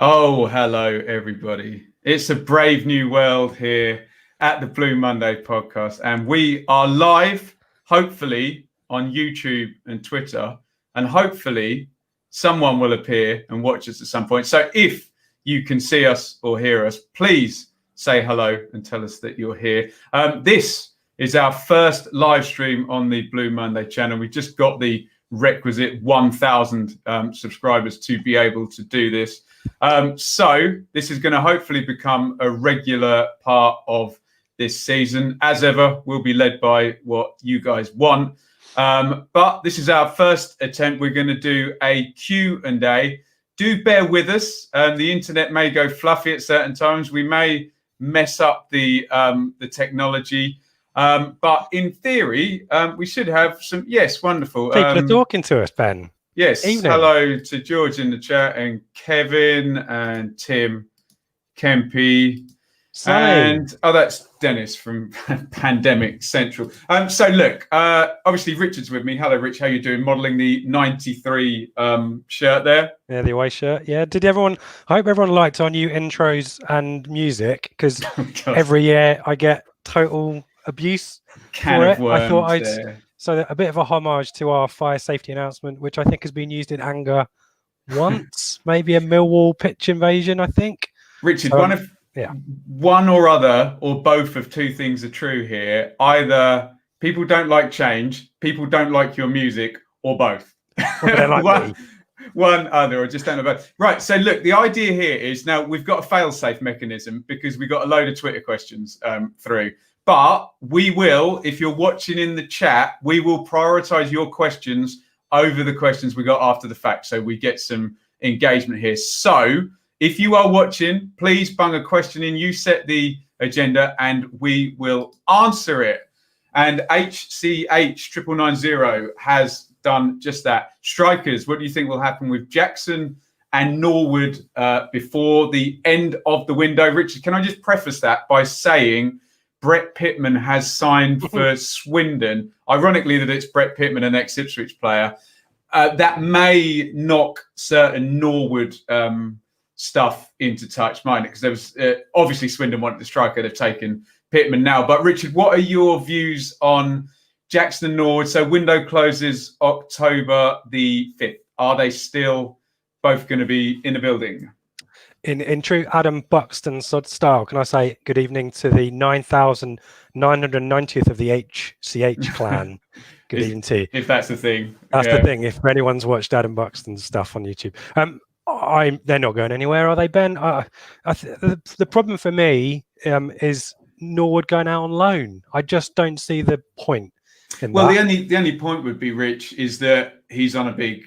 Oh, hello, everybody. It's a brave new world here at the Blue Monday podcast, and we are live, hopefully, on YouTube and Twitter, and hopefully someone will appear and watch us at some point. So if you can see us or hear us, please say hello and tell us that you're here. This is our first live stream on the Blue Monday channel. We just got the requisite 1,000 subscribers to be able to do this. So this is going to hopefully become a regular part of this season. As ever, we'll be led by what you guys want. But this is our first attempt. We're going to do a Q&A. Do bear with us. The internet may go fluffy at certain times. We may mess up the technology. But in theory, we should have some. Yes, wonderful. People are talking to us, Ben. Yes. Evening. Hello to George in the chat, and Kevin and Tim, Kempy, and that's Dennis from Pandemic Central. So look, obviously Richard's with me. Hello, Rich. How you doing? Modelling the 93 shirt there. Yeah, the away shirt. Yeah. I hope everyone liked our new intros and music, because every year I get total abuse for it. I thought So a bit of a homage to our fire safety announcement, which I think has been used in anger once, maybe a Millwall pitch invasion, I think. Richard, one or other or both of two things are true here. Either people don't like change, people don't like your music, or both. One other, or just don't know about. Right, so look, the idea here is now we've got a fail-safe mechanism because we got a load of Twitter questions through. But we will, if you're watching in the chat, we will prioritize your questions over the questions we got after the fact. So we get some engagement here. So if you are watching, please bung a question in. You set the agenda and we will answer it. And HCH9990 has done just that. Strikers, what do you think will happen with Jackson and Norwood before the end of the window? Richard, can I just preface that by saying Brett Pitman has signed for Swindon. Ironically, that it's Brett Pitman, an ex-Ipswich player. That may knock certain Norwood stuff into touch, mightn't it? Because there was obviously Swindon wanted the striker. They've taken Pitman now. But Richard, what are your views on Jackson and Norwood? So window closes October the 5th. Are they still both going to be in the building? In true Adam Buxton style, can I say good evening to the 9,990th of the HCH clan? Good evening to you. If that's the thing. That's the thing. If anyone's watched Adam Buxton's stuff on YouTube, they're not going anywhere, are they, Ben? The problem for me is Norwood going out on loan. I just don't see the point. Well, the only point would be, Rich, is that he's on a big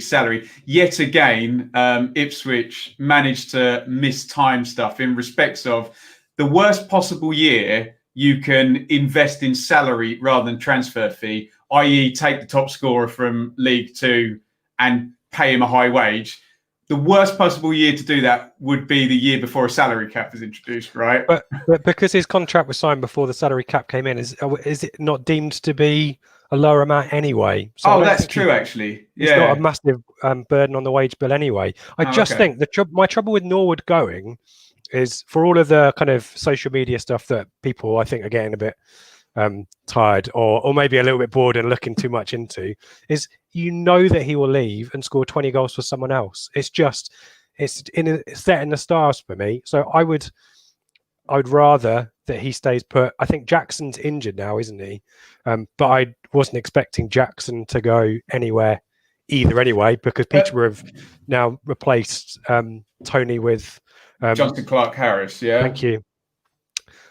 salary. Yet again, Ipswich managed to mistime stuff in respects of the worst possible year you can invest in salary rather than transfer fee, i.e. take the top scorer from League Two and pay him a high wage. The worst possible year to do that would be the year before a salary cap is introduced, right? But because his contract was signed before the salary cap came in, is it not deemed to be a lower amount anyway? So that's true, actually. It's not a massive burden on the wage bill anyway. I think my trouble with Norwood going is, for all of the kind of social media stuff that people I think are getting a bit tired or maybe a little bit bored and looking too much into, is that he will leave and score 20 goals for someone else. It's set in the stars for me. So I would rather that he stays put. I think Jackson's injured now, isn't he? But I wasn't expecting Jackson to go anywhere either anyway, because Peterborough have now replaced Tony with Johnson Clark Harris. Yeah. Thank you.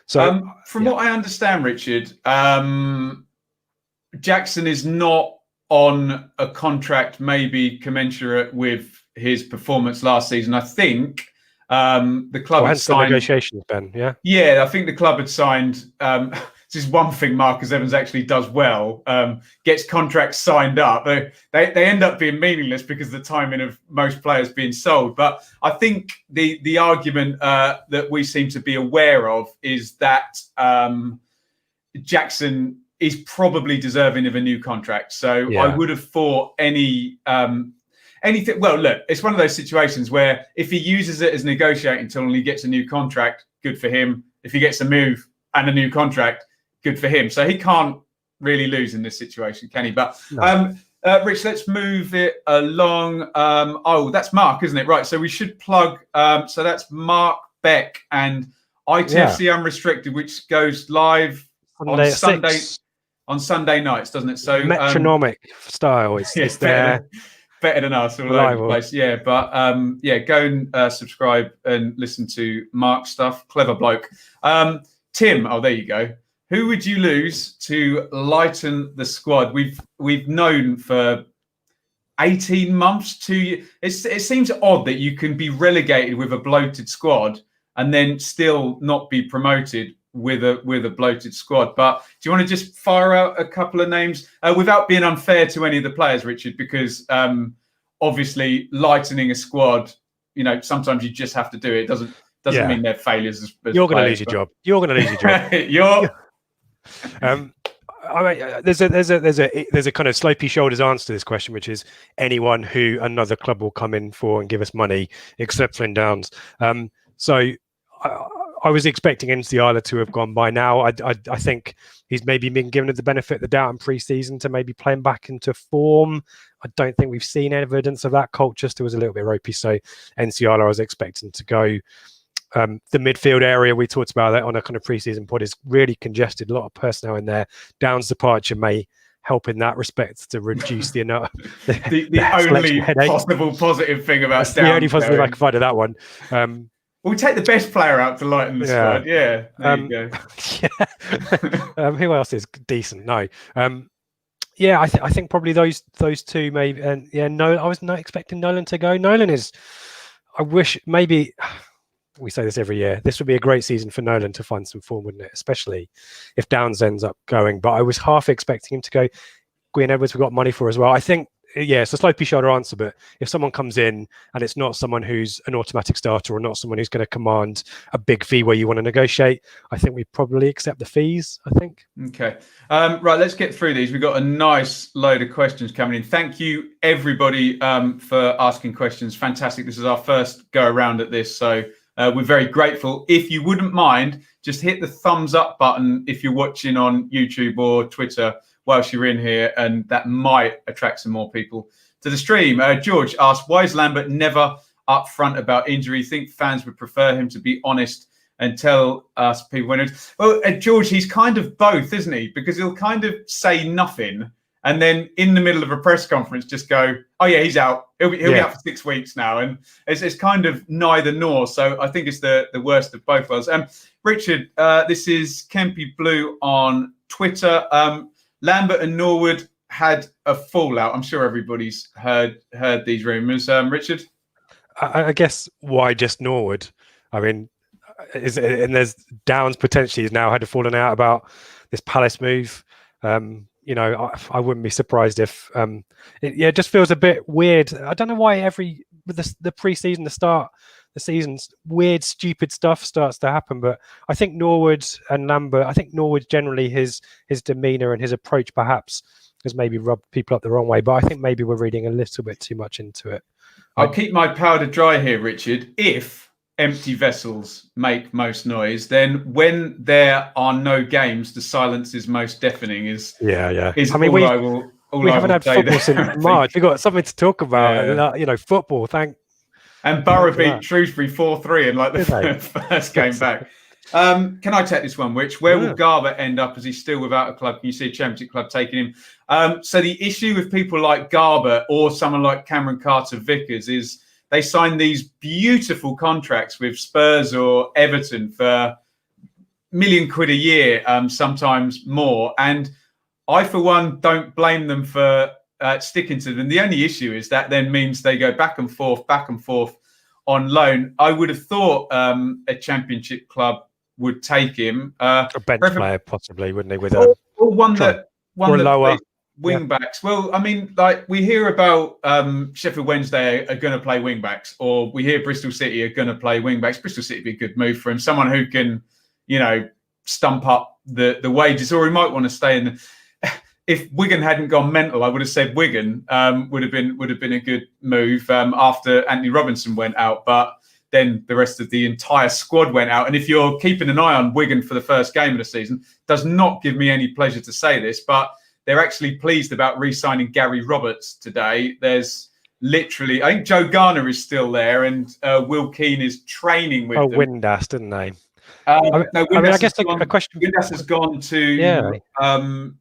So from what I understand, Richard, Jackson is not on a contract maybe commensurate with his performance last season. I think the club had signed negotiations, Ben. Yeah, I think the club had signed. this is one thing Marcus Evans actually does well, gets contracts signed up. They end up being meaningless because of the timing of most players being sold. But I think the argument that we seem to be aware of is that Jackson is probably deserving of a new contract. So I would have thought anything. Well, look, it's one of those situations where if he uses it as a negotiating tool and he gets a new contract, good for him. If he gets a move and a new contract, good for him. So he can't really lose in this situation, can he? But no. Rich, let's move it along. That's Mark, isn't it? Right. So we should plug. So that's Mark Beck and ITFC Unrestricted, which goes live on Sunday nights, doesn't it? So metronomic style. It's there. Better than us all over the place. Yeah, but go and subscribe and listen to Mark's stuff. Clever bloke. Tim, there you go. Who would you lose to lighten the squad? We've known for 18 months, 2 years. It seems odd that you can be relegated with a bloated squad and then still not be promoted with a bloated squad. But do you want to just fire out a couple of names without being unfair to any of the players, Richard? Because obviously lightening a squad, sometimes you just have to do it. It doesn't mean they're failures. As You're going to lose your job. You're going to lose your job. There's a kind of slopey shoulders answer to this question, which is anyone who another club will come in for and give us money, except Flynn Downs. So I was expecting Isla to have gone by now. I think he's maybe been given the benefit of the doubt in pre-season to maybe playing back into form. I don't think we've seen evidence of that. Culture still was a little bit ropey. So Isla I was expecting to go. The midfield area, we talked about that on a kind of pre-season pod, is really congested. A lot of personnel in there. Downs' departure may help in that respect to reduce the only possible positive thing about Downs. The only positive I can find of that one. We'll take the best player out to lighten the squad. Yeah, there you go. Who else is decent? No. I think probably those two maybe. And no, I was not expecting Nolan to go. Nolan is. I wish maybe. We say this every year. This would be a great season for Nolan to find some form, wouldn't it? Especially if Downs ends up going. But I was half expecting him to go. Gwyn Edwards, we've got money for as well. I think, it's a slopey shoulder answer. But if someone comes in and it's not someone who's an automatic starter or not someone who's going to command a big fee where you want to negotiate, I think we probably accept the fees, I think. Okay. Right, let's get through these. We've got a nice load of questions coming in. Thank you, everybody, for asking questions. Fantastic. This is our first go around at this. So we're very grateful. If you wouldn't mind, just hit the thumbs up button if you're watching on YouTube or Twitter whilst you're in here, and that might attract some more people to the stream. George asked, why is Lambert never upfront about injury? Think fans would prefer him to be honest and tell us people when it's... Well, George, he's kind of both, isn't he? Because he'll kind of say nothing and then in the middle of a press conference just go, oh yeah, he's out. He'll be out for 6 weeks now. And it's kind of neither nor. So I think it's the worst of both worlds. Richard, this is Kempy Blue on Twitter. Lambert and Norwood had a fallout. I'm sure everybody's heard these rumours. Richard? I guess why just Norwood? I mean, and there's Downs potentially has now had a falling out about this Palace move. I wouldn't be surprised if it just feels a bit weird. I don't know why with the pre-season, the start, the season's weird, stupid stuff starts to happen. But I think Norwood and Lambert, I think Norwood generally his demeanour and his approach perhaps has maybe rubbed people up the wrong way. But I think maybe we're reading a little bit too much into it. I'll keep my powder dry here, Richard. If empty vessels make most noise, then when there are no games, the silence is most deafening. We haven't had football since March. We've got something to talk about. Football. And Borough beat Shrewsbury 4-3 in the first game back. Can I take this one, Which? Where will Garber end up? Is he still without a club? Can you see a Championship club taking him? So the issue with people like Garber or someone like Cameron Carter-Vickers is they sign these beautiful contracts with Spurs or Everton for £1 million a year, sometimes more. And I, for one, don't blame them for sticking to them. The only issue is that then means they go back and forth on loan. I would have thought a Championship club would take him. A bench player, possibly, wouldn't he? With or one that lower wing backs. Well, I mean, like we hear about Sheffield Wednesday are going to play wing backs, or we hear Bristol City are going to play wing backs. Bristol City would be a good move for him. Someone who can, stump up the wages, or he might want to stay in. If Wigan hadn't gone mental, I would have said Wigan would have been a good move after Anthony Robinson went out, but then the rest of the entire squad went out. And if you're keeping an eye on Wigan for the first game of the season, does not give me any pleasure to say this, but they're actually pleased about re-signing Gary Roberts today. There's literally, I think Joe Garner is still there, and Will Keane is training with them. Windass, didn't they? I guess a question. Windass has gone to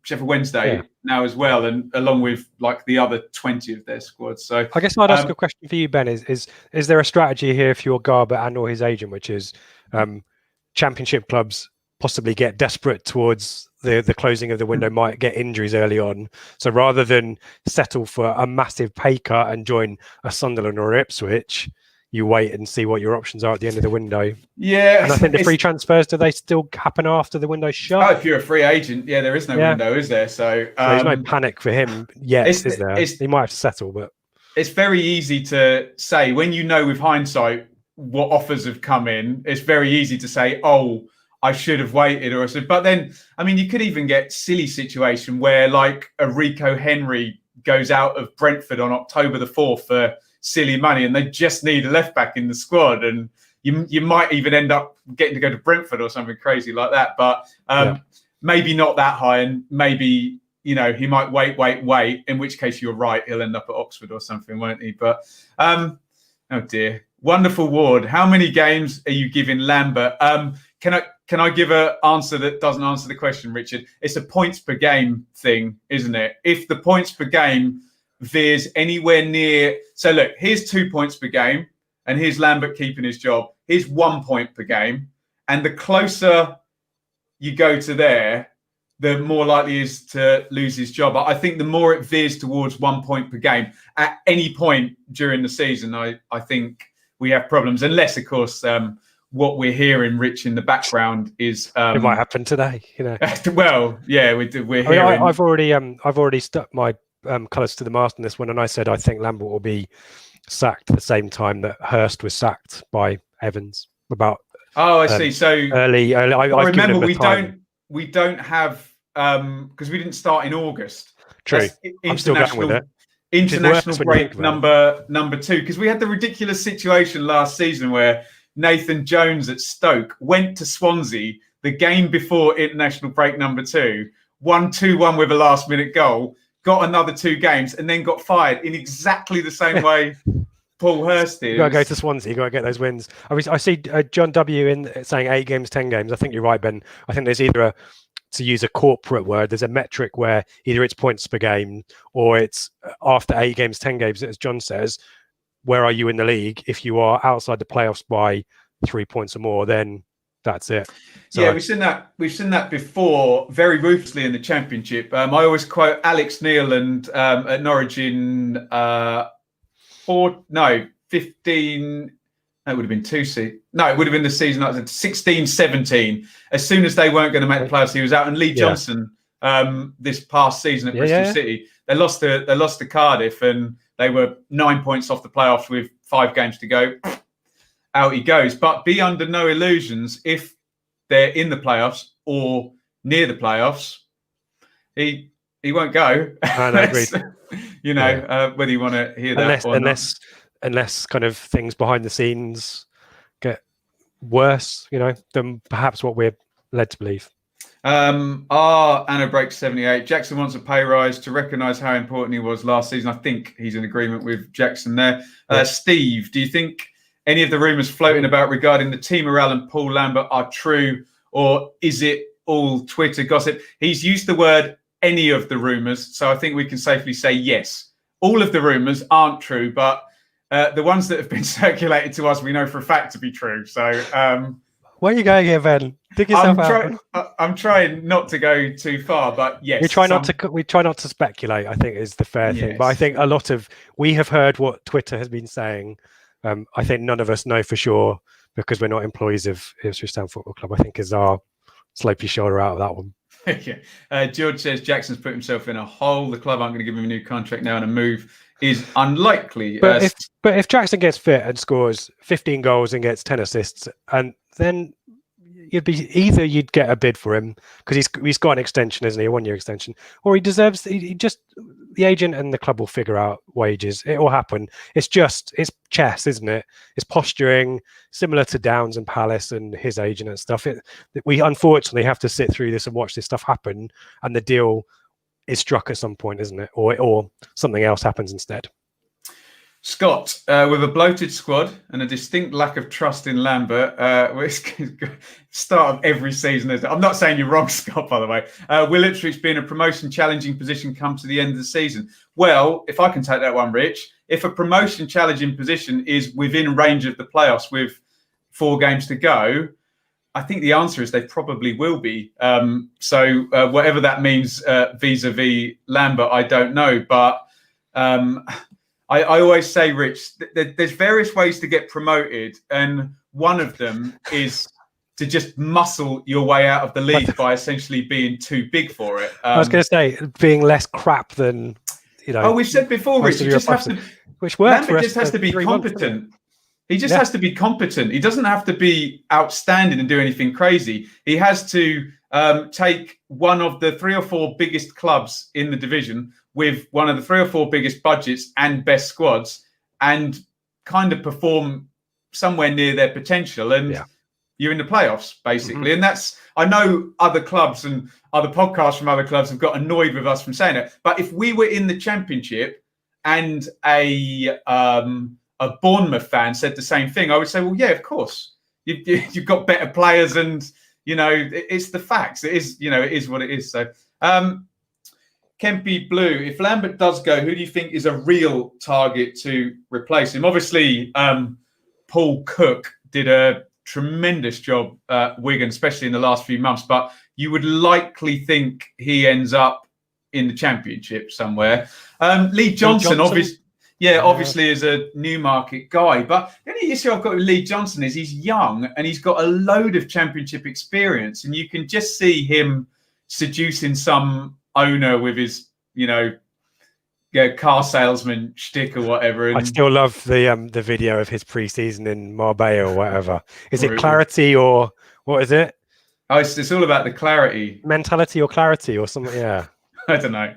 Sheffield Wednesday now as well, and along with like the other 20 of their squad. So I guess I'd ask a question for you, Ben. Is there a strategy here for your Garber and or his agent, which is championship clubs possibly get desperate towards the closing of the window, might get injuries early on, so rather than settle for a massive pay cut and join a Sunderland or Ipswich, you wait and see what your options are at the end of the window. Yeah. And I think the free transfers, do they still happen after the window's shut? Oh, if you're a free agent, there is no window, is there? So there's no panic for him yet, is there? He might have to settle, but it's very easy to say when you know with hindsight what offers have come in. It's very easy to say, oh, I should have waited, but then, I mean, you could even get silly situation where like a Rico Henry goes out of Brentford on October the 4th for silly money, and they just need a left back in the squad, and you might even end up getting to go to Brentford or something crazy like that. But maybe not that high, and maybe he might wait. In which case, you're right, he'll end up at Oxford or something, won't he? But oh dear, wonderful Ward. How many games are you giving Lambert? Can I give an answer that doesn't answer the question, Richard? It's a points per game thing, isn't it? If the points per game veers anywhere near, so look, here's 2 points per game, and here's Lambert keeping his job. Here's 1 point per game, and the closer you go to there, the more likely he is to lose his job. I think the more it veers towards 1 point per game at any point during the season, I think we have problems, unless, of course, what we're hearing, Rich, in the background is it might happen today. Well, yeah, we're hearing. I've already stuck my colours to the mast on this one, and I said I think Lambert will be sacked at the same time that Hurst was sacked by Evans. I see. So early. I remember we don't have because we didn't start in August. True. I'm still going with it. International break number 2, because we had the ridiculous situation last season where Nathan Jones at Stoke went to Swansea the game before international break number 2, won 2-1 with a last minute goal, got another 2 games, and then got fired in exactly the same way Paul Hurst did. You got to go to Swansea. You got to get those wins. I see John W. in saying 8 games, 10 games. I think you're right, Ben. I think there's either to use a corporate word, there's a metric where either it's points per game or it's after 8 games, 10 games, as John says. Where are you in the league? If you are outside the playoffs by 3 points or more, then that's it. So, we've seen that before, very ruthlessly in the Championship. I always quote Alex Neil and at Norwich in 15. That would have been 2 seasons. No, it would have been the season 16-17. As soon as they weren't going to make the playoffs, he was out. And Lee Johnson, this past season at Bristol City, they lost to Cardiff, and they were 9 points off the playoffs with 5 games to go. Out he goes. But be under no illusions, if they're in the playoffs or near the playoffs, he won't go. Agreed. Whether you want to hear that or not. Unless kind of things behind the scenes get worse, than perhaps what we're led to believe. Anna Breaks 78. Jackson wants a pay rise to recognise how important he was last season. I think he's in agreement with Jackson there. Steve, do you think any of the rumours floating about regarding the team morale and Paul Lambert are true, or is it all Twitter gossip? He's used the word any of the rumours, so I think we can safely say yes. All of the rumours aren't true, but the ones that have been circulated to us, we know for a fact to be true. So, where are you going here, Ben? Dig yourself out. I'm trying not to go too far, but yes, we try not to speculate. I think is the fair thing. But I think we have heard what Twitter has been saying. I think none of us know for sure. because we're not employees of Ipswich Town Football Club, I think is our slopey shoulder out of that one. Yeah. George says Jackson's put himself in a hole. The club aren't going to give him a new contract now, and a move is unlikely. But if Jackson gets fit and scores 15 goals and gets 10 assists, and then you'd get a bid for him because he's got an extension, isn't he? A 1-year extension, or the agent and the club will figure out wages. It will happen. It's chess, isn't it? It's posturing, similar to Downs and Palace and his agent and stuff. We unfortunately have to sit through this and watch this stuff happen, and the deal is struck at some point, isn't it? Or something else happens instead. Scott, with a bloated squad and a distinct lack of trust in Lambert, start of every season. I'm not saying you're wrong, Scott, by the way. Will Ipswich be in a promotion challenging position come to the end of the season? Well, if I can take that one, Rich, if a promotion challenging position is within range of the playoffs with 4 games to go, I think the answer is they probably will be. So whatever that means vis-a-vis Lambert, I don't know. But I always say, Rich, there's various ways to get promoted, and one of them is to just muscle your way out of the league by essentially being too big for it. I was going to say being less crap than, Oh, we've said before, Rich. You just have to. Which works. Lambert just has to be competent. He just has to be competent. He doesn't have to be outstanding and do anything crazy. He has to take one of the 3 or 4 biggest clubs in the division with one of the 3 or 4 biggest budgets and best squads, and kind of perform somewhere near their potential. And you're in the playoffs, basically. Mm-hmm. And that's, I know other clubs and other podcasts from other clubs have got annoyed with us from saying it. But if we were in the Championship and a Bournemouth fan said the same thing, I would say, well, yeah, of course. You've got better players, and, it's the facts. It is what it is. So, Kempy Blue, if Lambert does go, who do you think is a real target to replace him? Obviously, Paul Cook did a tremendous job at Wigan, especially in the last few months, but you would likely think he ends up in the Championship somewhere. Lee Johnson. Obviously is a Newmarket guy, but the only issue I've got with Lee Johnson is he's young and he's got a load of Championship experience, and you can just see him seducing some owner with his, car salesman shtick or whatever. And I still love the video of his pre-season in Marbella or whatever. Is it clarity or what is it? Oh, it's all about the clarity. Mentality or clarity or something, yeah. I don't know.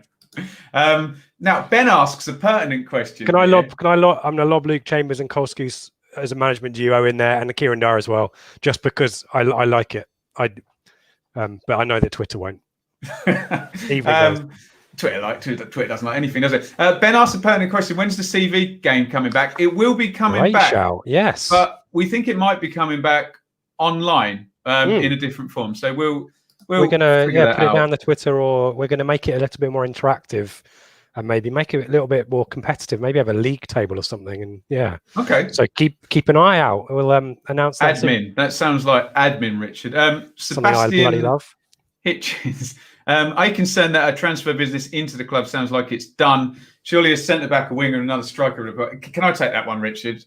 Now, Ben asks a pertinent question. Can I lob? I'm going to lob Luke Chambers and Kolsky as a management duo in there, and Kieran Dyer as well, just because I like it. But I know that Twitter won't. Twitter doesn't like anything, does it? Ben asked a pertinent question. When's the CV game coming back? It will be coming back. Yes. But we think it might be coming back online in a different form. So we're going to put it down the Twitter, or we're going to make it a little bit more interactive and maybe make it a little bit more competitive. Maybe have a league table or something. And okay. So keep an eye out. We'll announce that admin. Soon. That sounds like admin, Richard. Something I bloody love. Hitchens. I can send that a transfer business into the club. Sounds like it's done. Surely a centre back, a winger, and another striker. Can I take that one, Richard?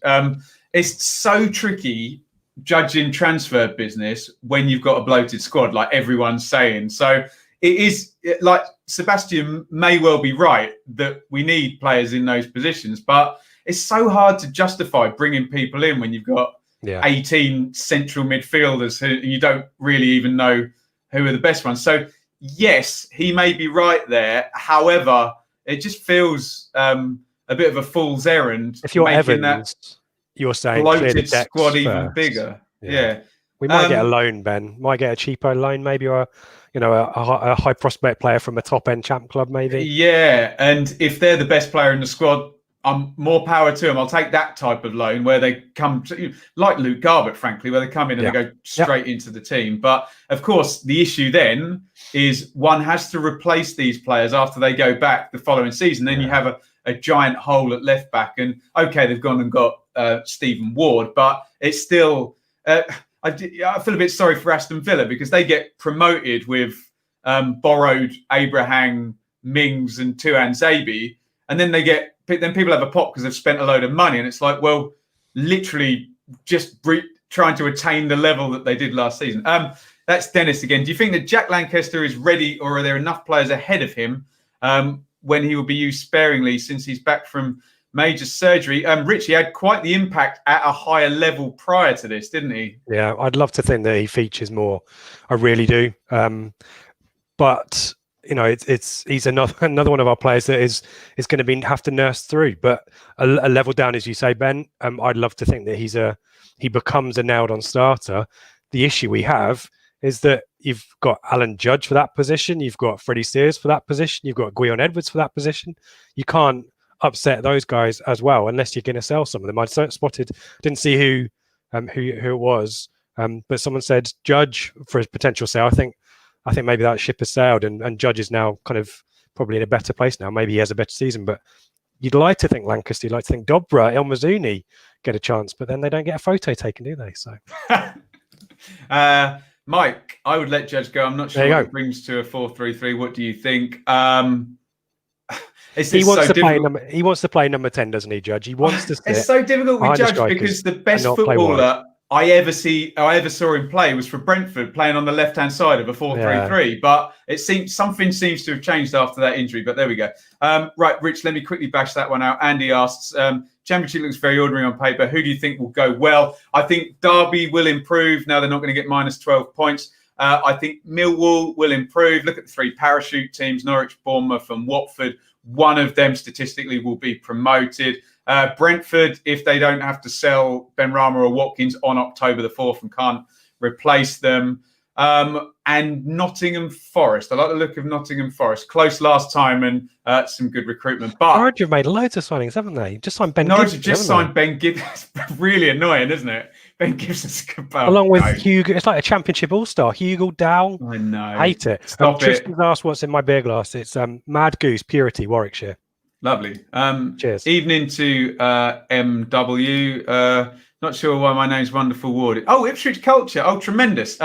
It's so tricky judging transfer business when you've got a bloated squad, like everyone's saying. So it is like Sebastian may well be right that we need players in those positions, but it's so hard to justify bringing people in when you've got 18 central midfielders who you don't really even know who are the best ones. So yes, he may be right there. However, it just feels a bit of a fool's errand. If you're Evans, you're saying bloated squad even bigger. Yeah. We might get a loan, Ben. Might get a cheaper loan, maybe, or a high prospect player from a top end champ club, maybe. Yeah, and if they're the best player in the squad, more power to them. I'll take that type of loan where they come to, like Luke Garbett, frankly, where they come in and they go straight into the team. But of course, the issue then is one has to replace these players after they go back the following season. Then you have a giant hole at left back. And okay, they've gone and got Stephen Ward, but it's still. I feel a bit sorry for Aston Villa because they get promoted with borrowed Abraham, Mings, and Tuan Zabi, and then people have a pop because they've spent a load of money, and it's like, well, literally just trying to attain the level that they did last season. That's Dennis again. Do you think that Jack Lancaster is ready, or are there enough players ahead of him when he will be used sparingly since he's back from major surgery? Richie had quite the impact at a higher level prior to this, didn't he? Yeah, I'd love to think that he features more. I really do. But he's another one of our players that is going to have to nurse through. But a level down, as you say, Ben. I'd love to think that he becomes a nailed-on starter. The issue we have is that you've got Alan Judge for that position, you've got Freddie Sears for that position, you've got Guion Edwards for that position. You can't upset those guys as well unless you're going to sell some of them. I didn't see who it was, but someone said Judge for his potential sale. I think maybe that ship has sailed, and Judge is now kind of probably in a better place now. Maybe he has a better season, but you'd like to think Lancaster, you'd like to think Dobra, El Mazzuni get a chance, but then they don't get a photo taken, do they? So. Mike, I would let Judge go. I'm not sure what it brings to a 4-3-3. What do you think? He wants to play number 10, doesn't he, Judge? He wants to. It's so difficult with Judge because the best footballer I ever saw him play was for Brentford, playing on the left-hand side of a 4-3-3. Yeah. But something seems to have changed after that injury. But there we go. Right, Rich, let me quickly bash that one out. Andy asks, Championship looks very ordinary on paper. Who do you think will go well? I think Derby will improve. Now they're not going to get minus 12 points. I think Millwall will improve. Look at the three parachute teams, Norwich, Bournemouth and Watford. One of them statistically will be promoted. Brentford, if they don't have to sell Benrahma or Watkins on October the 4th and can't replace them. And Nottingham Forest. I like the look of Nottingham Forest. Close last time and some good recruitment. But Norwich have made loads of signings, haven't they? Just signed Ben Norwich Gibson. Have just signed Ben Gibson. It's really annoying, isn't it? Ben Gibson's along with Hugo. It's like a Championship All-Star. Hugo Dow. I know. Hate it. Tristan's asked what's in my beer glass. It's Mad Goose Purity, Warwickshire. Lovely. Cheers. Evening to MW. Not sure why my name's Wonderful Ward. Oh, Ipswich Culture. Oh, tremendous.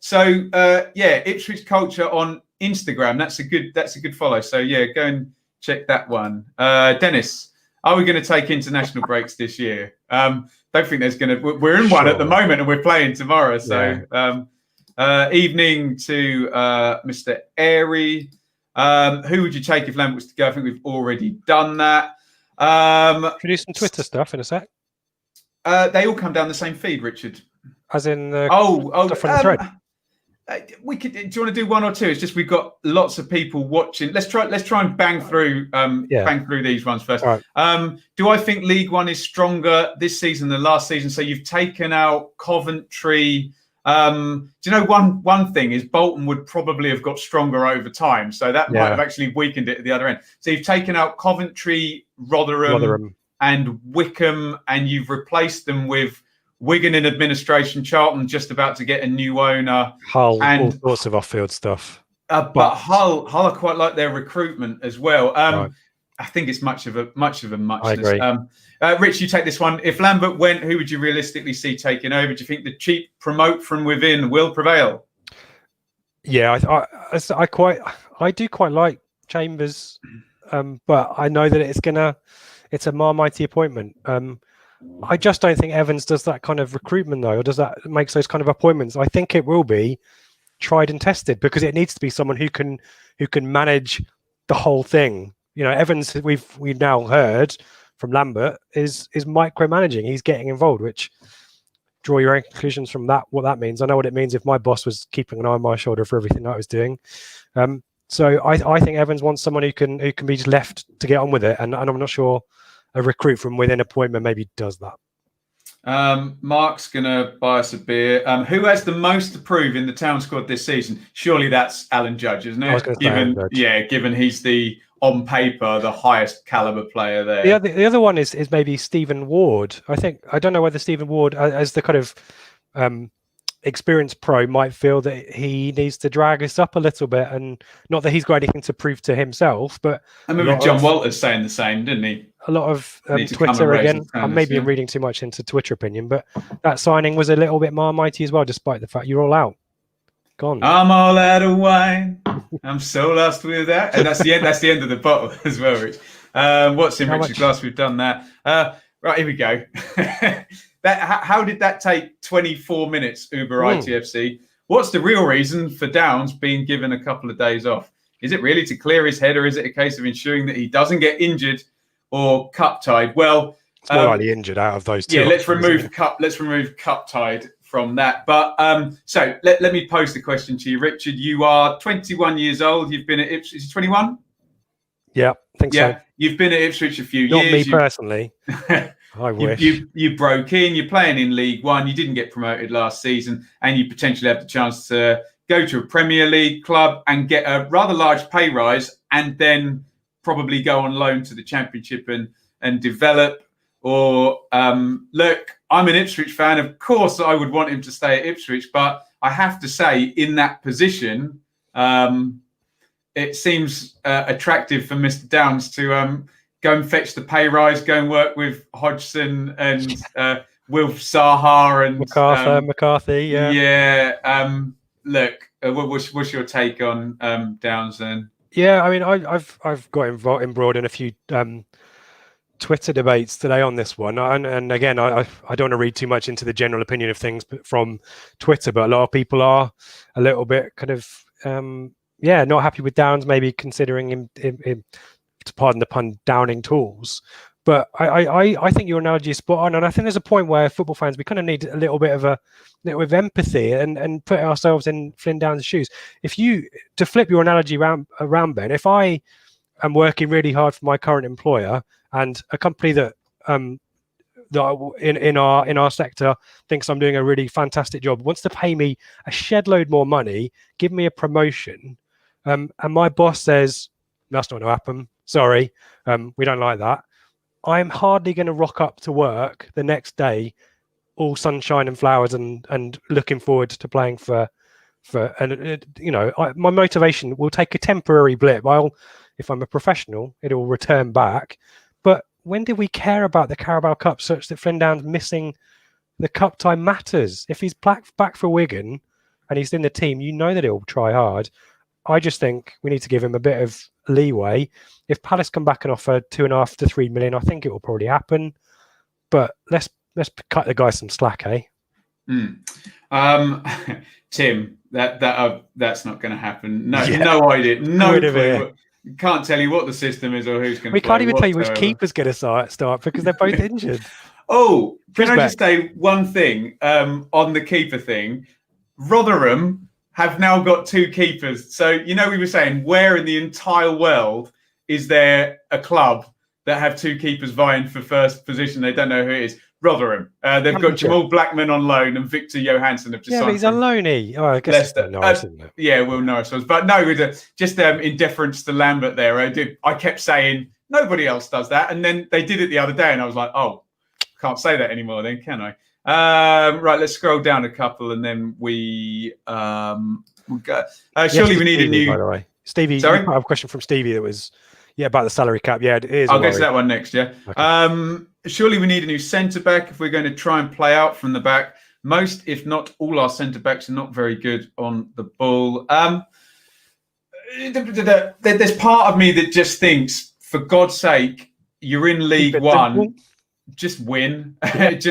Ipswich Culture on Instagram. That's a good follow. So yeah, go and check that one. Dennis, are we going to take international breaks this year? Don't think there's going to. We're in one at the moment, and we're playing tomorrow. So evening to Mr. Airy. Who would you take if Lambert was to go? I think we've already done that. Produce some Twitter stuff in a sec. They all come down the same feed, Richard. As in the stuff from the thread. We could. Do you want to do one or two? It's just we've got lots of people watching. Let's try and bang through these ones first. Right. Do I think League One is stronger this season than last season? So you've taken out Coventry. Do you know one thing is Bolton would probably have got stronger over time, so that might have actually weakened it at the other end. So you've taken out Coventry, Rotherham. And Wickham, and you've replaced them with Wigan in administration, Charlton just about to get a new owner, Hull, and all sorts of off-field stuff. But Hull I quite like their recruitment as well. Right. I think it's much of a muchness. I agree. Rich, you take this one. If Lambert went, who would you realistically see taking over? Do you think the cheap promote from within will prevail? Yeah, I do quite like Chambers, but I know that it's a Marmite appointment. I just don't think Evans does that kind of recruitment though, or makes those kind of appointments. I think it will be tried and tested because it needs to be someone who can manage the whole thing. You know, Evans, we've now heard from Lambert is micromanaging. He's getting involved, which draw your own conclusions from that. What that means, I know what it means if my boss was keeping an eye on my shoulder for everything that I was doing. So I think Evans wants someone who can be just left to get on with it, and I'm not sure a recruit from within appointment maybe does that. Mark's gonna buy us a beer. Who has the most to prove in the town squad this season? Surely that's Alan Judge, isn't it? Given he's the on paper the highest caliber player there. The other one is maybe Stephen Ward. I don't know whether Stephen Ward, as the kind of experienced pro, might feel that he needs to drag us up a little bit, and not that he's got anything to prove to himself, but I remember John Walters saying the same, didn't he? A lot of Twitter again. I may be reading too much into Twitter opinion, but that signing was a little bit Marmitey as well, despite the fact you're all out. Gone. I'm all out of wine. I'm so lost with that. And that's the end. That's the end of the bottle as well, Rich. What's in Richard's glass? We've done that. Right, here we go. How did that take 24 minutes, Uber ITFC? What's the real reason for Downs being given a couple of days off? Is it really to clear his head, or is it a case of ensuring that he doesn't get injured or cup tied? Well, it's more likely injured out of those two. Yeah, let's remove cup tied from that. But so let me pose the question to you, Richard. You are 21 years old. You've been at Ipswich. Is it 21? Yeah, I think so. You've been at Ipswich a few years. Not me personally. I wish. You broke in. You're playing in League One. You didn't get promoted last season, and you potentially have the chance to go to a Premier League club and get a rather large pay rise, and then probably go on loan to the Championship and develop. Or look, I'm an Ipswich fan. Of course, I would want him to stay at Ipswich, but I have to say, in that position, it seems attractive for Mr. Downs to go and fetch the pay rise, go and work with Hodgson and Wilf Zaha and McCarthy. Yeah. Yeah. Look, what's your take on Downs then? Yeah, I mean, I've got embroiled in a few Twitter debates today on this one, and again, I don't want to read too much into the general opinion of things from Twitter, but a lot of people are a little bit kind of not happy with Downs, maybe considering him to pardon the pun, downing tools. But I think your analogy is spot on, and I think there's a point where football fans, we kind of need a little bit of empathy and put ourselves in Flynn Downs' shoes. To flip your analogy around, Ben, if I am working really hard for my current employer, and a company that in our sector thinks I'm doing a really fantastic job, wants to pay me a shed load more money, give me a promotion, and my boss says that's not going to happen. Sorry, we don't like that. I'm hardly going to rock up to work the next day, all sunshine and flowers, and looking forward to playing for my motivation will take a temporary blip. If I'm a professional, it will return back. But when did we care about the Carabao Cup such that Flynn Downs missing the cup time matters? If he's back for Wigan and he's in the team, you know that he'll try hard. I just think we need to give him a bit of leeway. If Palace come back and offer 2.5 to 3 million, I think it will probably happen. But let's cut the guy some slack, eh? Tim, that's not going to happen. No idea. No clue. Can't tell you what the system is or who's going to play. We can't even tell you which keeper's going to start because they're both injured. Oh, can I just say one thing on the keeper thing? Rotherham have now got 2 keepers. So, we were saying, where in the entire world is there a club that have 2 keepers vying for first position? They don't know who it is. Rotherham. They've got Jamal Blackman on loan and Victor Johansson have just signed. But he's a loanee. Oh, I guess it's nice, isn't it? Yeah, well, Norris was. But no, just in deference to Lambert there, I kept saying nobody else does that. And then they did it the other day and I was like, oh, can't say that anymore then, can I? Right, let's scroll down a couple and then we'll go. Surely we need Stevie, a new... By the way. Stevie, sorry? I have a question from Stevie that was... Yeah, about the salary cap. Yeah, it is. I'll get to that one next, yeah. Okay. Surely we need a new centre-back if we're going to try and play out from the back. Most, if not all, our centre-backs are not very good on the ball. There's part of me that just thinks, for God's sake, you're in League One, just win. Yeah. Do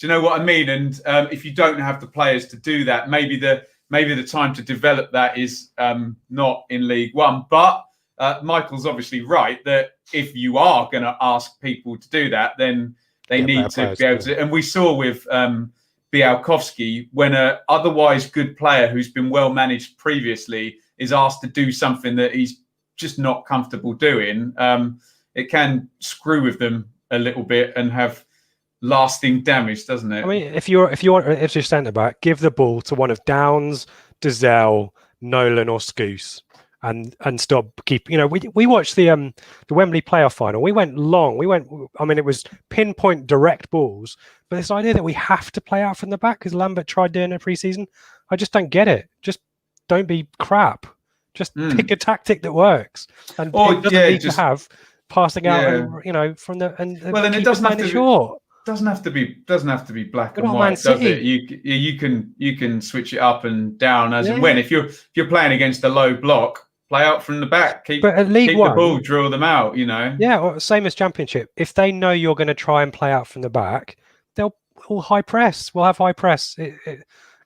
you know what I mean? And if you don't have the players to do that, maybe the time to develop that is not in League One. But Michael's obviously right that if you are going to ask people to do that, then they need to be able to. And we saw with Białkowski, when an otherwise good player who's been well managed previously is asked to do something that he's just not comfortable doing, it can screw with them a little bit and have lasting damage, doesn't it? I mean, if you want an Ipswich centre back, give the ball to one of Downs, Dazelle, Nolan, or Scouse. And stop we watched the Wembley playoff final. We went long. It was pinpoint direct balls. But this idea that we have to play out from the back because Lambert tried doing it pre-season, I just don't get it. Just don't be crap. Just pick a tactic that works. And it doesn't need to have passing out and, from the then it doesn't have to be short. Doesn't have to be black and white, does it? You can switch it up and down as and when. If you're playing against a low block, play out from the back. Keep the ball, drill them out. Yeah, well, same as Championship. If they know you're going to try and play out from the back, they'll we'll high press. We'll have high press.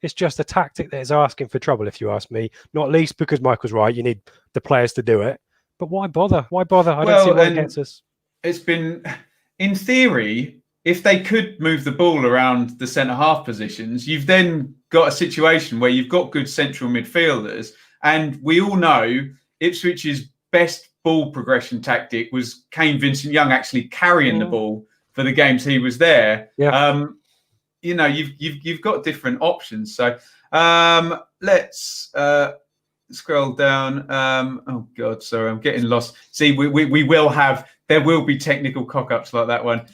It's just a tactic that is asking for trouble, if you ask me. Not least because Michael's right. You need the players to do it. But why bother? Why bother? I don't see why it gets us. It's been, in theory, if they could move the ball around the centre-half positions, you've then got a situation where you've got good central midfielders. And we all know Ipswich's best ball progression tactic was Kane Vincent-Young actually carrying the ball for the games he was there. Yeah. You've got different options. So let's scroll down. Oh God, sorry, I'm getting lost. See, there will be technical cock-ups like that one.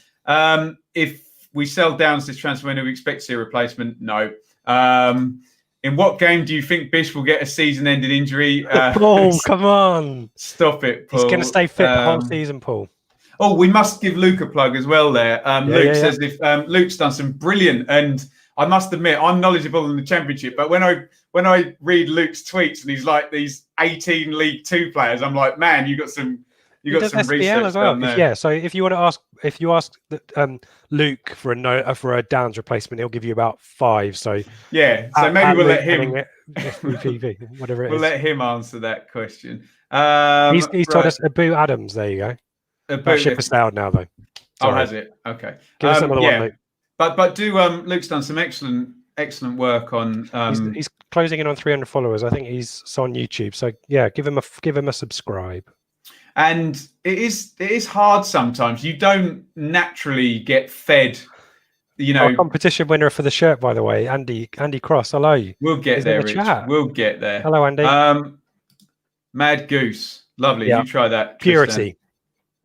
If we sell Downs this transfer window, we expect to see a replacement. No. In what game do you think Bish will get a season-ending injury? Paul, come on. Stop it, Paul. He's going to stay fit the whole season, Paul. Oh, we must give Luke a plug as well there. Luke says if Luke's done some brilliant, and I must admit, I'm knowledgeable in the Championship, but when I read Luke's tweets and he's like these 18 League Two players, I'm like, man, you got some research as well. done there. Yeah, so if you ask Luke for a Downs replacement, he'll give you about 5. So yeah, so maybe we'll let him. Whatever it is. We'll let him answer that question. He's told us Abu Adams. There you go. That ship has sailed now, though. Sorry. Oh, has it? Okay. Give us another one, Luke. But Luke's done some excellent work on. He's closing in on 300 followers. I think he's on YouTube. So yeah, give him a subscribe. And it is hard sometimes. You don't naturally get fed. Our competition winner for the shirt, by the way, Andy Cross. Hello. We'll get there, Rich. We'll get there. Hello, Andy. Mad Goose. Lovely. Yeah. You try that. Purity.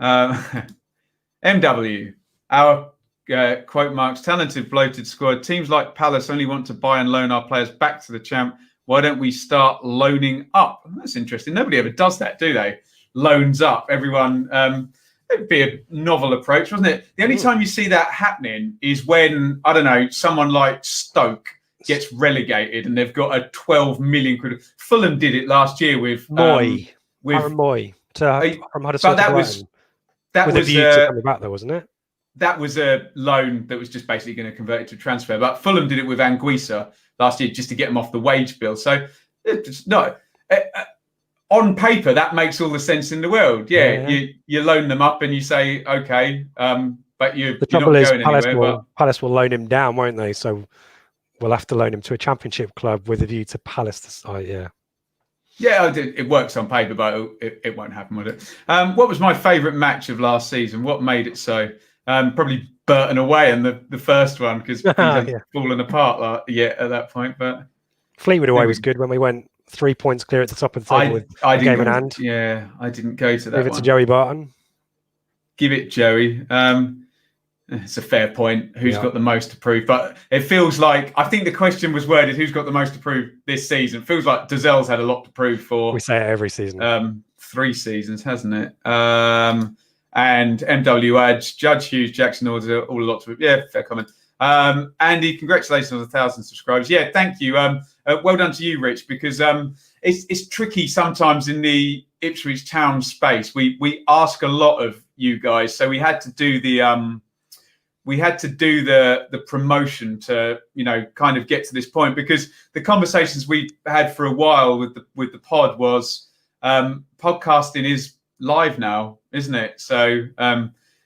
MW. Our quote marks talented bloated squad. Teams like Palace only want to buy and loan our players back to the champ. Why don't we start loaning up? That's interesting. Nobody ever does that, do they? Loans up. Everyone. It'd be a novel approach, wasn't it? The only time you see that happening is when, I don't know, someone like Stoke gets relegated and they've got a 12 million quid. Fulham did it last year with Aaron Moy from Huddersfield. But that was a view to coming back, though, wasn't it? That was a loan that was just basically going to convert it to transfer. But Fulham did it with Anguissa last year just to get him off the wage bill. So, on paper, that makes all the sense in the world. Yeah. You loan them up and you say, okay, but you're not going anywhere. Palace will loan him down, won't they? So we'll have to loan him to a Championship club with a view to Palace to start, yeah. Yeah, it works on paper, but it won't happen, would it? What was my favourite match of last season? What made it so? Probably Burton away in the first one because things had fallen apart yet at that point. But Fleetwood away was good when we went 3 points clear at the top of the table with a game in hand. Yeah, I didn't go to that one. Give it to Joey Barton. Give it, Joey. It's a fair point. Who's got the most to prove? But it feels like, I think the question was worded, who's got the most to prove this season? It feels like Dazell's had a lot to prove for. We say it every season. 3 seasons, hasn't it? And MW adds, Judge Hughes, Jackson Order, all a lot to. Yeah, fair comment. Andy, congratulations on 1,000 subscribers. Yeah, thank you. Well done to you, Rich, because it's tricky sometimes in the Ipswich Town space. We ask a lot of you guys, so we had to do the promotion to kind of get to this point, because the conversations we had for a while with the pod was podcasting is live now, isn't it? So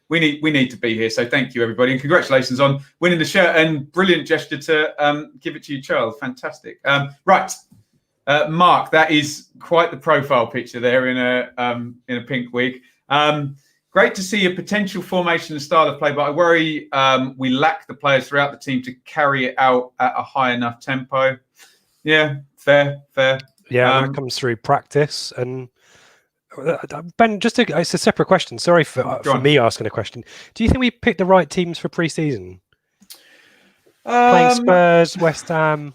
we need to be here. So thank you, everybody, and congratulations on winning the shirt, and brilliant gesture to give it to your child. Fantastic. Right, Mark, that is quite the profile picture there in a pink wig. Great to see a potential formation and style of play, but I worry we lack the players throughout the team to carry it out at a high enough tempo. Yeah, fair. Yeah, that comes through practice. And Ben, it's a separate question. Sorry for me asking a question. Do you think we picked the right teams for pre-season? Playing Spurs, West Ham.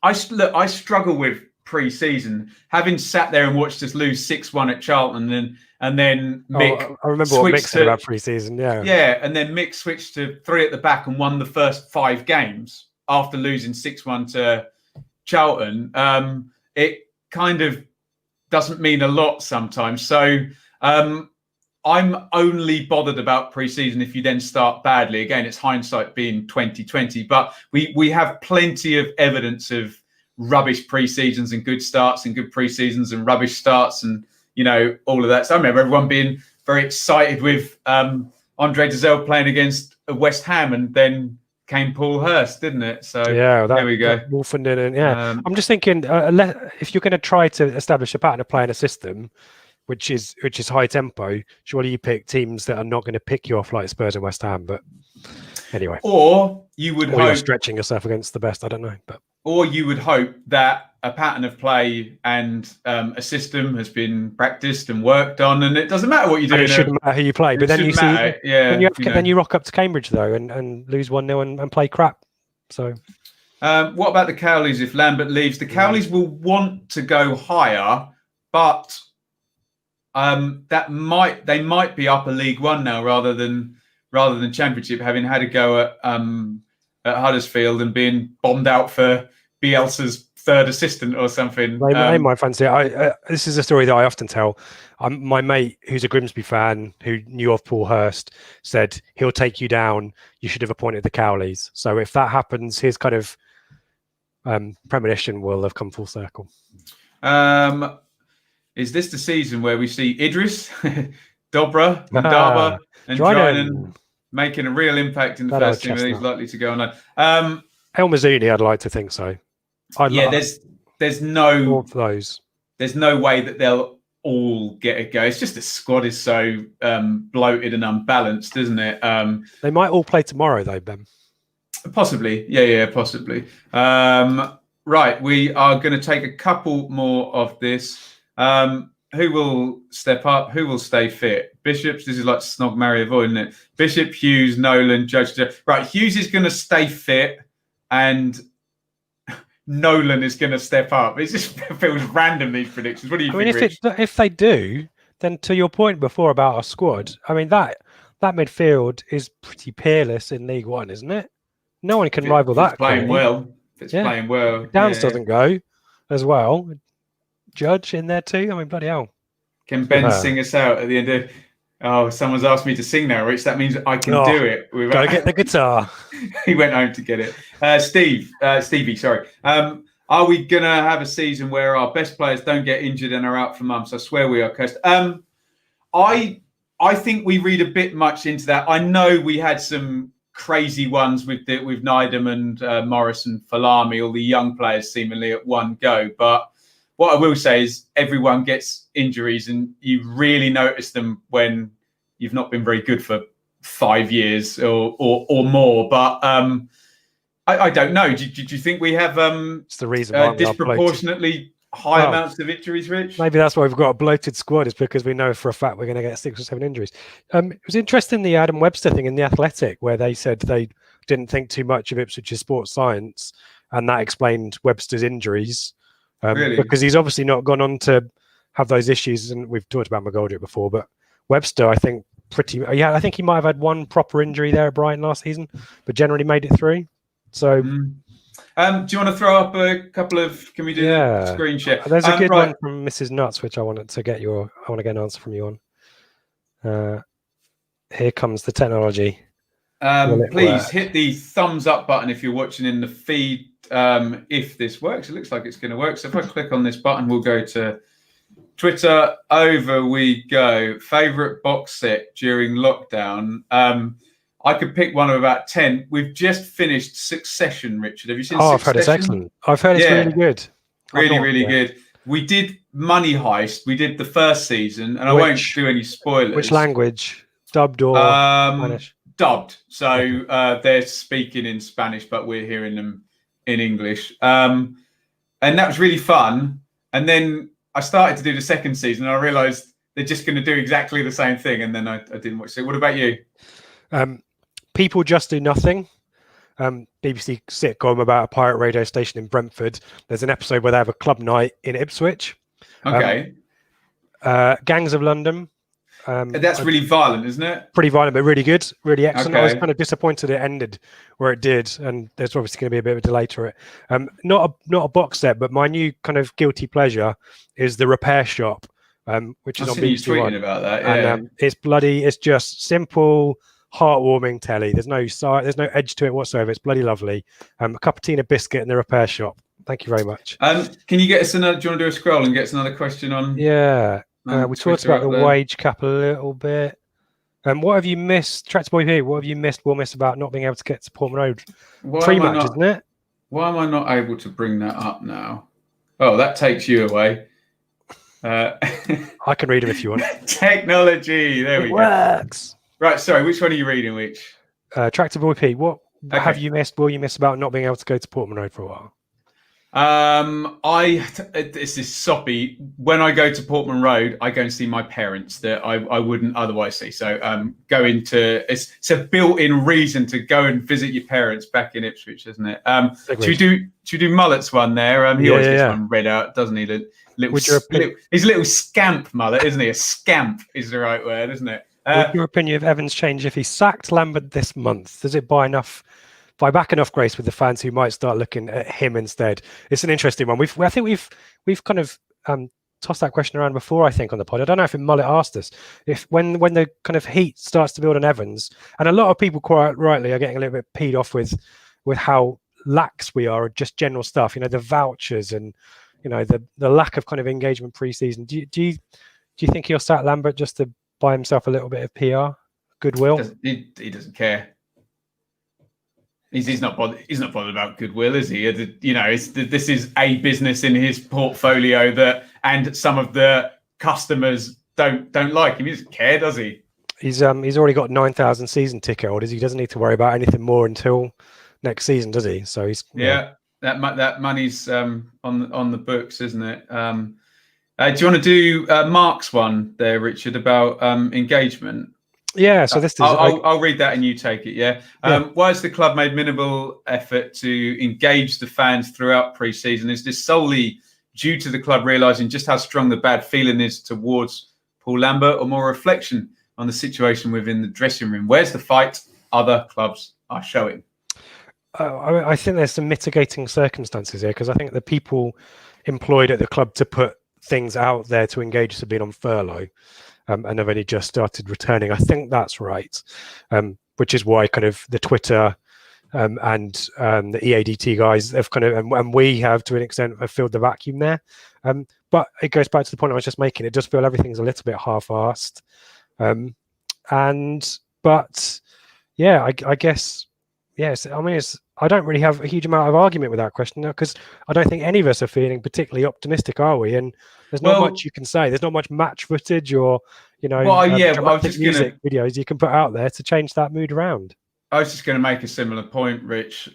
I struggle with pre-season, having sat there and watched us lose 6-1 at Charlton, and then Mick. I remember what Mick said about pre-season. Yeah, and then Mick switched to 3 at the back and won the first 5 games after losing 6-1 to Charlton. It kind of doesn't mean a lot sometimes. So I'm only bothered about pre-season if you then start badly. Again, it's hindsight being 2020, but we have plenty of evidence of rubbish pre-seasons and good starts and good pre-seasons and rubbish starts and, you know, all of that. So I remember everyone being very excited with Andre Giselle playing against West Ham, and then came Paul Hurst, didn't it? So yeah, there we go. Wolfenden, and I'm just thinking, if you're going to try to establish a pattern of play in a system, which is high tempo, surely you pick teams that are not going to pick you off like Spurs and West Ham. But anyway, or you're stretching yourself against the best. I don't know, or you would hope that a pattern of play and a system has been practiced and worked on, and it doesn't matter what you do. It shouldn't matter who you play. But then you see, then you rock up to Cambridge though and lose 1-0 and play crap. So, what about the Cowleys? If Lambert leaves, the Cowleys will want to go higher, but they might be up a League One now rather than Championship, having had a go at Huddersfield and being bombed out for Bielsa's third assistant or something. They might fancy it. This is a story that I often tell. My mate, who's a Grimsby fan, who knew of Paul Hurst, said he'll take you down. You should have appointed the Cowleys. So if that happens, his kind of premonition will have come full circle. Is this the season where we see Idris, Dobra, Mandaba, and Dryden making a real impact in the first team? He's likely to go on. El Mazzuni, I'd like to think so. There's no of those. There's no way that they'll all get a go. It's just the squad is so bloated and unbalanced, isn't it? They might all play tomorrow, though, Ben. Possibly, yeah, possibly. Right, we are going to take a couple more of this. Who will step up? Who will stay fit? Bishops, this is like snog, marry, avoid, isn't it? Bishop, Hughes, Nolan, Judge. Right, Hughes is going to stay fit, and Nolan is going to step up. It just feels random, these predictions. What do you think, Rich? If they do, then to your point before about our squad, I mean, that midfield is pretty peerless in League One, isn't it? No one can rival that. Playing well. It's playing well. Downs doesn't go as well. Judge in there too. I mean, bloody hell. Can Ben sing us out at the end of... Oh, someone's asked me to sing now, Rich. That means I can do it. Go get the guitar. He went home to get it. Stevie, sorry. Are we going to have a season where our best players don't get injured and are out for months? I swear we are, Kirst. I think we read a bit much into that. I know we had some crazy ones with Nydam and Morris and Falami, all the young players seemingly at one go. But what I will say is everyone gets injuries, and you really notice them when you've not been very good for 5 years or more. But I don't know. Do you think we have it's the reason why disproportionately high amounts of injuries, Rich? Maybe that's why we've got a bloated squad, is because we know for a fact we're going to get 6 or 7 injuries. It was interesting, the Adam Webster thing in The Athletic, where they said they didn't think too much of Ipswich's sports science, and that explained Webster's injuries. Really? Because he's obviously not gone on to have those issues, and we've talked about McGoldrick before, but Webster, I think I think he might have had one proper injury there at Brighton last season, but generally made it through. So, do you want to throw up a couple of? Can we do a screen share? There's a good one from Mrs. Nuts, which I wanted to get I want to get an answer from you on. Here comes the technology. Please hit the thumbs up button if you're watching in the feed. If this works, it looks like it's going to work. So if I click on this button, we'll go to Twitter. Over we go. Favorite box set during lockdown. I could pick one of about 10. We've just finished Succession, Richard. Have you seen Succession? I've heard it's excellent. I've heard it's really good. Really good. We did Money Heist. We did the first season, and I won't do any spoilers. Which language? Dubbed or Spanish? Dubbed. So they're speaking in Spanish, but we're hearing them in English. And that was really fun. And then I started to do the second season, and I realised they're just going to do exactly the same thing. And then I didn't watch it. What about you? People Just Do Nothing. BBC sitcom about a pirate radio station in Brentford. There's an episode where they have a club night in Ipswich. Okay. Gangs of London. That's really violent, isn't it? Pretty violent, but really good, really excellent. Okay. I was kind of disappointed it ended where it did, and there's obviously going to be a bit of a delay to it. Not a box set, but my new kind of guilty pleasure is The Repair Shop, which is I've on seen you BBC One. tweeting about that. Yeah. And it's just simple, heartwarming telly. There's no edge to it whatsoever. It's bloody lovely. A cup of tea and a biscuit in the repair shop. Thank you very much. Can you get us another? Do you want to do a scroll and get us another question on? Yeah, we talked about the wage cap a little bit. What have you missed, Tractor Boy P? What have you missed? Will miss about not being able to get to Portman Road pre-match, isn't it? Why am I not able to bring that up now? Oh, that takes you away. I can read them if you want. Technology. There we go. Works. Right. Sorry. Which one are you reading? Which? Tractor Boy P. What have you missed? Will you miss about not being able to go to Portman Road for a while? This is soppy. When I go to Portman Road, I go and see my parents that I wouldn't otherwise see. So it's a built-in reason to go and visit your parents back in Ipswich, isn't it? Should we do Mullet's one there? He always gets one read out, doesn't he? He's a little scamp mullet, isn't he? A scamp is the right word, isn't it? Would your opinion of Evans change if he sacked Lambert this month? Does it buy back enough grace with the fans who might start looking at him instead? It's an interesting one. I think we've kind of tossed that question around before, I think, on the pod. I don't know if Mullet asked us if when the kind of heat starts to build on Evans, and a lot of people quite rightly are getting a little bit peed off with how lax we are, just general stuff, the vouchers and the lack of kind of engagement pre-season. Do you think he'll sack Lambert just to buy himself a little bit of PR goodwill? He doesn't care. He's not bothered. He's not bothered about goodwill, is he? This is a business in his portfolio and some of the customers don't like him. He doesn't care, does he? He's already got 9,000 season ticket holders. He doesn't need to worry about anything more until next season, does he? So he's that money's on the books, isn't it? Do you want to do Mark's one there, Richard, about engagement? Yeah, so this is... I'll read that and you take it, yeah? Why has the club made minimal effort to engage the fans throughout pre-season? Is this solely due to the club realising just how strong the bad feeling is towards Paul Lambert, or more reflection on the situation within the dressing room? Where's the fight other clubs are showing? I think there's some mitigating circumstances here, because I think the people employed at the club to put things out there to engage have been on furlough. And have only just started returning. I think that's right, which is why kind of the Twitter and the EADT guys have kind of, and we have to an extent have filled the vacuum there. But it goes back to the point I was just making. It does feel everything's a little bit half-assed. But yeah, I guess, yes. I mean, I don't really have a huge amount of argument with that question, because I don't think any of us are feeling particularly optimistic, are we? And there's not much you can say. There's not much match footage or, dramatic music videos you can put out there to change that mood around. I was just going to make a similar point, Rich.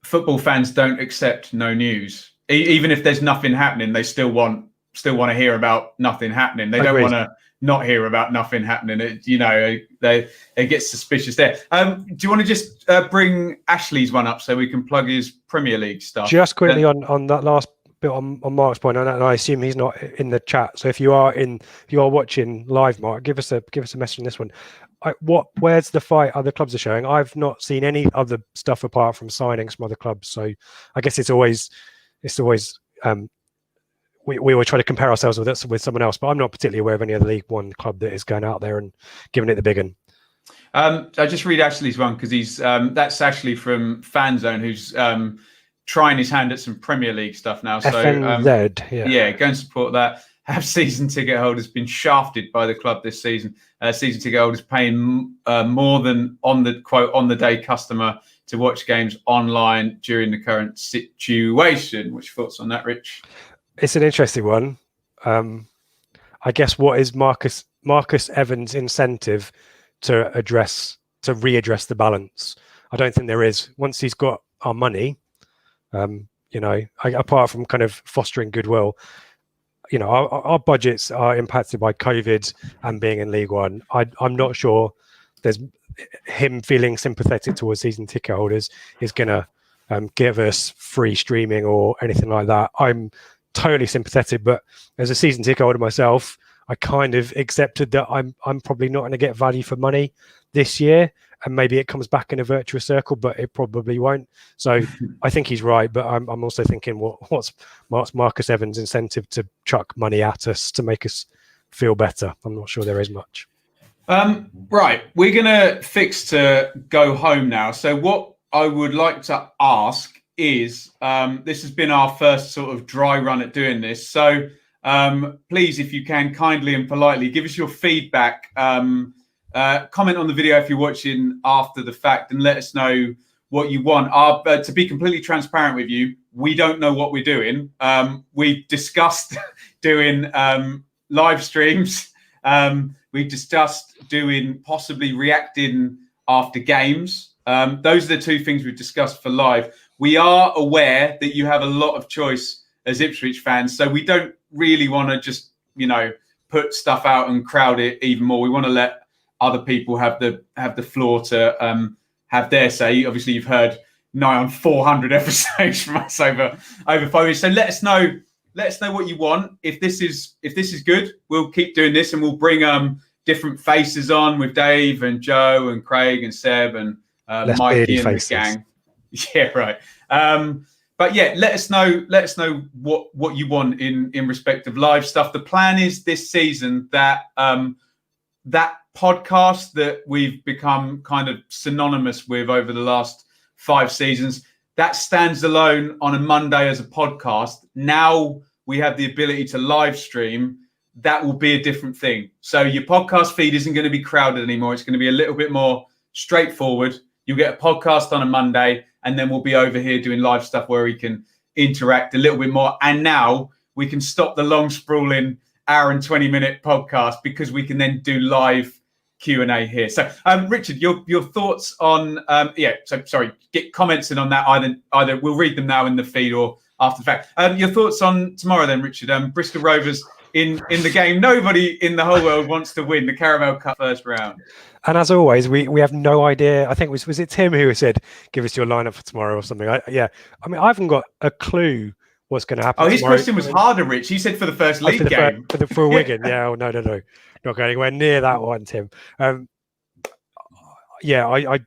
Football fans don't accept no news. Even if there's nothing happening, they still want to hear about nothing happening. They don't want to not hear about nothing happening. They get suspicious there. Do you want to just bring Ashley's one up so we can plug his Premier League stuff? Just quickly on that last bit on Mark's point, and I assume he's not in the chat. So if you are watching live, Mark, give us a message on this one. Where's the fight other clubs are showing? I've not seen any other stuff apart from signings from other clubs. So I guess it's always we always try to compare ourselves with someone else, but I'm not particularly aware of any other League One club that is going out there and giving it the big one. I just read Ashley's one because he's that's Ashley from Fanzone, who's trying his hand at some Premier League stuff now. So FNZ, go and support that. Have season ticket holders been shafted by the club this season? Season ticket holders paying more than on the day customer to watch games online during the current situation. Which thoughts on that, Rich? It's an interesting one. I guess what is Marcus Evans' incentive to readdress the balance? I don't think there is. Once he's got our money, apart from kind of fostering goodwill, our budgets are impacted by COVID and being in League One. I'm not sure there's him feeling sympathetic towards season ticket holders is going to give us free streaming or anything like that. I'm totally sympathetic, but as a season ticket holder myself, I kind of accepted that I'm probably not going to get value for money this year, and maybe it comes back in a virtuous circle, but it probably won't. So I think he's right, but I'm also thinking what's Marcus Evans' incentive to chuck money at us to make us feel better. I'm not sure there is much. Right, we're gonna fix to go home now. So what I would like to ask is, this has been our first sort of dry run at doing this. So please, if you can, kindly and politely give us your feedback. Comment on the video if you're watching after the fact, and let us know what you want. To be completely transparent with you, we don't know what we're doing. We've discussed doing live streams. We've discussed doing possibly reacting after games. Those are the two things we've discussed for live. We are aware that you have a lot of choice as Ipswich fans, so we don't really want to just, put stuff out and crowd it even more. We want to let other people have the floor to have their say. Obviously, you've heard nigh on 400 episodes from us over 5 years. So let us know what you want. If this is good, we'll keep doing this, and we'll bring different faces on with Dave and Joe and Craig and Seb and Mikey and the gang. Yeah, right. But yeah, let us know what you want in respect of live stuff. The plan is this season that that podcast that we've become kind of synonymous with over the last 5 seasons, that stands alone on a Monday as a podcast. Now we have the ability to live stream. That will be a different thing. So your podcast feed isn't going to be crowded anymore. It's going to be a little bit more straightforward. You'll get a podcast on a Monday, and then we'll be over here doing live stuff where we can interact a little bit more. And now we can stop the long sprawling hour and 20-minute podcast, because we can then do live Q&A here. So Richard, your thoughts on get comments in on that. Either we'll read them now in the feed or after the fact. Your thoughts on tomorrow then, Richard? Bristol Rovers in the game. Nobody in the whole world wants to win the Carabao Cup first round. And as always, we have no idea. I think was it Tim who said, give us your lineup for tomorrow or something. I haven't got a clue what's going to happen. Oh, his tomorrow. question was harder, Rich. He said for the first league game. For Wigan. Yeah, no. Not going anywhere near that one, Tim. I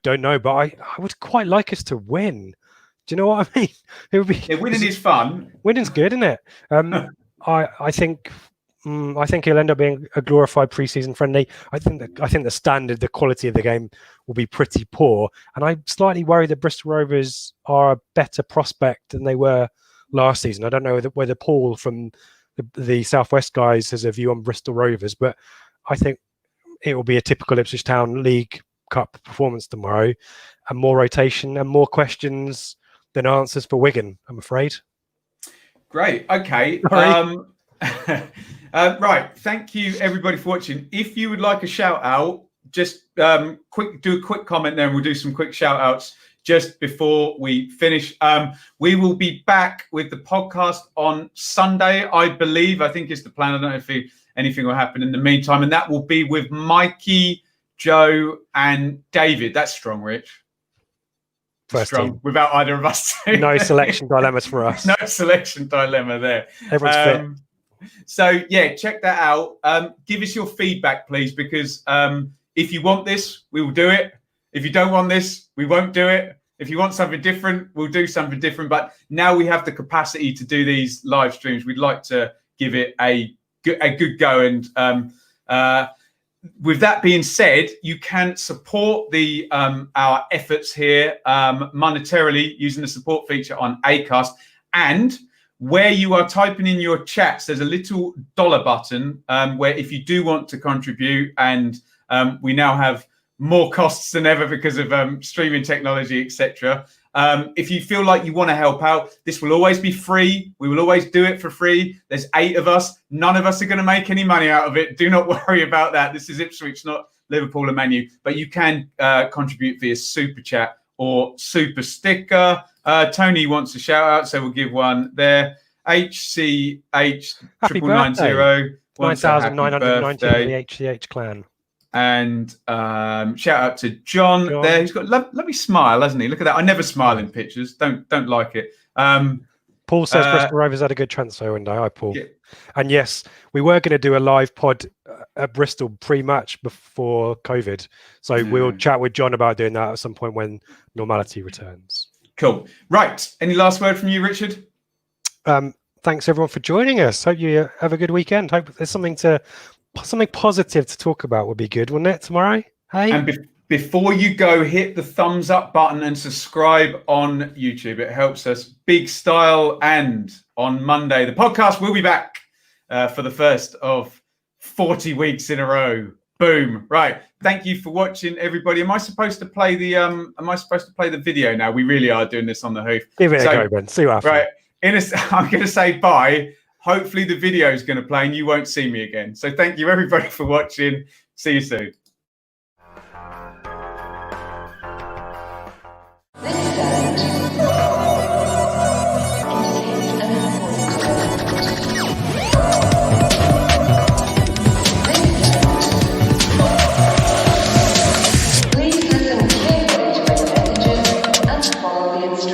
don't know, but I would quite like us to win. Do you know what I mean? It would be. Yeah, winning is fun. Winning's good, isn't it? I think it'll end up being a glorified pre-season friendly. I think the standard, the quality of the game will be pretty poor, and I'm slightly worried that Bristol Rovers are a better prospect than they were last season. I don't know whether Paul from the Southwest guys has a view on Bristol Rovers, but I think it will be a typical Ipswich Town League Cup performance tomorrow, and more rotation and more questions than answers for Wigan, I'm afraid. Great. Okay. Right. Thank you, everybody, for watching. If you would like a shout out, just do a quick comment there, and we'll do some quick shout outs just before we finish. We will be back with the podcast on Sunday, I believe. I think it's the plan. I don't know if anything will happen in the meantime. And that will be with Mikey, Joe, and David. That's strong, Rich. First strong team. Without either of us. No selection dilemmas for us. No selection dilemma there. Everyone's fit. So, yeah, check that out. Give us your feedback, please, because if you want this, we will do it. If you don't want this, we won't do it. If you want something different, we'll do something different. But now we have the capacity to do these live streams. We'd like to give it a good go. And with that being said, you can support our efforts here monetarily using the support feature on Acast. And where you are typing in your chats, there's a little dollar button where if you do want to contribute, and we now have more costs than ever because of streaming technology, etc. If you feel like you want to help out, this will always be free. We will always do it for free. There's 8 of us. None of us are going to make any money out of it. Do not worry about that. This is Ipswich, not Liverpool or Man U. But you can contribute via Super Chat or Super Sticker. Tony wants a shout out, so we'll give one there. HCH Happy 9990 9,990 for the HCH clan. And shout out to John there. He's got lovely smile, hasn't he? Look at that. I never smile in pictures. Don't like it. Paul says Bristol Rovers had a good transfer window. Hi, Paul. Yeah. And yes, we were going to do a live pod at Bristol pre-match before COVID. So we'll chat with John about doing that at some point when normality returns. Cool. Right. Any last word from you, Richard? Thanks everyone for joining us. Hope you have a good weekend. Hope there's something to something positive to talk about would be good, wouldn't it? Tomorrow, hey. And before you go, hit the thumbs up button and subscribe on YouTube. It helps us big style. And on Monday, the podcast will be back for the first of 40 weeks in a row. Boom. Right. Thank you for watching, everybody. Am I supposed to play the video now? We really are doing this on the hoof. Give it a go, Ben. See what happens. Right. I'm going to say bye. Hopefully the video is going to play and you won't see me again. So thank you, everybody, for watching. See you soon.